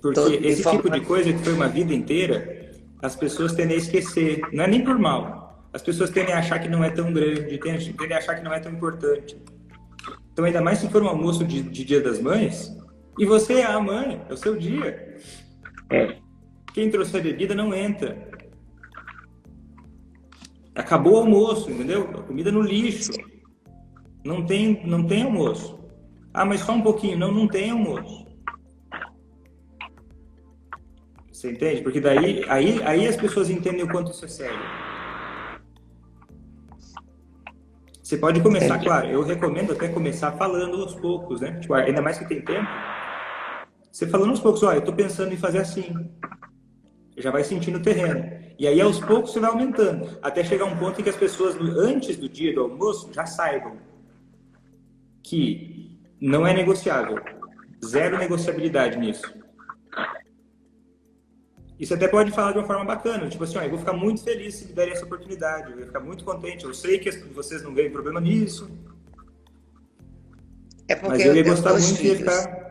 Porque esse tipo de coisa que foi uma vida inteira, as pessoas tendem a esquecer. Não é nem por mal. As pessoas tendem a achar que não é tão grande, tendem a achar que não é tão importante. Então, ainda mais se for um almoço de Dia das Mães, e você é a mãe, é o seu dia. Quem trouxe a bebida não entra. Acabou o almoço, entendeu? A comida no lixo. Não tem almoço. Ah, mas só um pouquinho. Não tem almoço. Você entende? Porque daí aí as pessoas entendem o quanto isso é sério. Você pode começar, claro, eu recomendo até começar falando aos poucos, né? Tipo, ainda mais que tem tempo. Você falando aos poucos, eu tô pensando em fazer assim. Já vai sentindo o terreno. E aí, aos poucos, você vai aumentando. Até chegar um ponto em que as pessoas, antes do dia do almoço, já saibam que não é negociável. Zero negociabilidade nisso. Isso até pode falar de uma forma bacana. Tipo assim, eu vou ficar muito feliz se me derem essa oportunidade. Eu vou ficar muito contente. Eu sei que vocês não veem problema nisso. Porque mas eu ia gostar muito de ficar...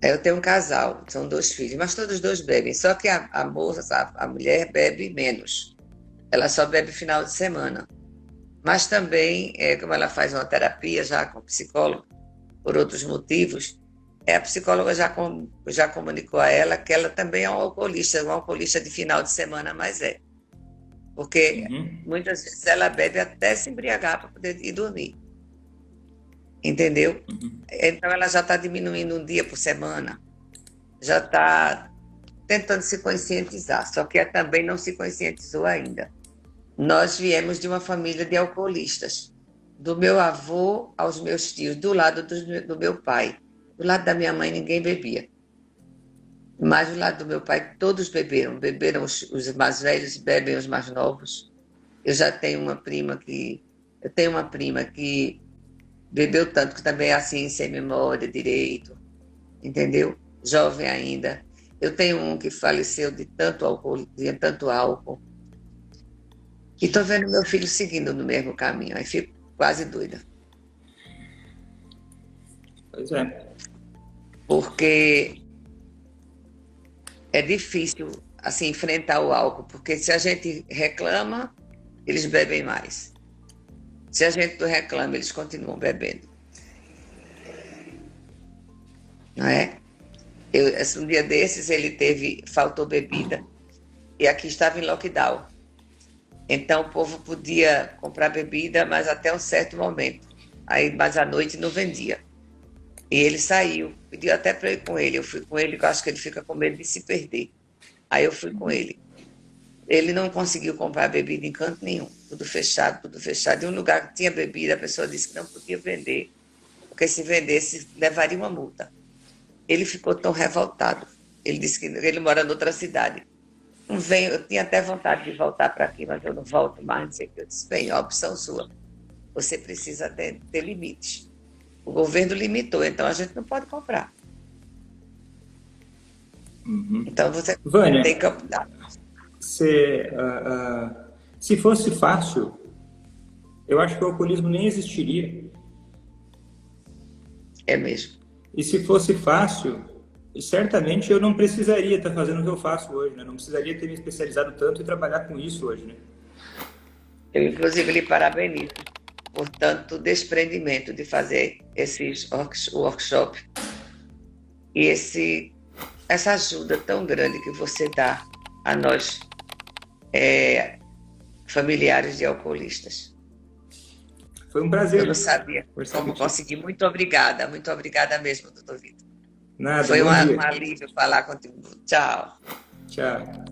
Eu tenho um casal, são 2 filhos, mas todos os 2 bebem. Só que a moça, a mulher bebe menos. Ela só bebe final de semana. Mas também, como ela faz uma terapia já com psicólogo, por outros motivos, a psicóloga já comunicou a ela que ela também é um alcoolista de final de semana, mas é. Porque muitas vezes ela bebe até se embriagar para poder ir dormir. Entendeu? Então ela já está diminuindo um dia por semana, já está tentando se conscientizar, só que ela também não se conscientizou ainda. Nós viemos de uma família de alcoolistas, do meu avô aos meus tios, do lado do meu pai. Do lado da minha mãe ninguém bebia, mas do lado do meu pai todos beberam os mais velhos, bebem os mais novos. Eu tenho uma prima que bebeu tanto que também é assim, sem memória direito, entendeu? Jovem ainda. Eu tenho um que faleceu de tanto álcool. E estou vendo meu filho seguindo no mesmo caminho. Aí fico quase doida. Pois é. Porque é difícil assim, enfrentar o álcool, porque se a gente reclama, eles bebem mais. Se a gente não reclama, eles continuam bebendo. Não é? Um dia desses, faltou bebida, e aqui estava em lockdown. Então, o povo podia comprar bebida, mas até um certo momento. Mas à noite não vendia. E ele saiu, pediu até para eu ir com ele. Eu fui com ele, porque eu acho que ele fica com medo de se perder. Aí eu fui com ele. Ele não conseguiu comprar bebida em canto nenhum. Tudo fechado, tudo fechado. Em um lugar que tinha bebida, a pessoa disse que não podia vender, porque se vendesse, levaria uma multa. Ele ficou tão revoltado. Ele disse que ele mora em outra cidade. Não venho, eu tinha até vontade de voltar para aqui, mas eu não volto mais, não sei o que. Eu disse, bem, a opção sua. Você precisa ter limites. O governo limitou, então a gente não pode comprar. Então você Vânia, tem que optar. Se fosse fácil, eu acho que o alcoolismo nem existiria. É mesmo. E se fosse fácil, certamente eu não precisaria estar fazendo o que eu faço hoje, né? Não precisaria ter me especializado tanto e trabalhar com isso hoje, né? Eu, inclusive, lhe parabenizo por tanto desprendimento de fazer esses workshops e essa ajuda tão grande que você dá a nós, familiares de alcoolistas. Foi um prazer. Eu não sabia como conseguir. Muito obrigada mesmo, doutor Vitor. Nada, foi um dia. alívio falar contigo. Tchau. Tchau.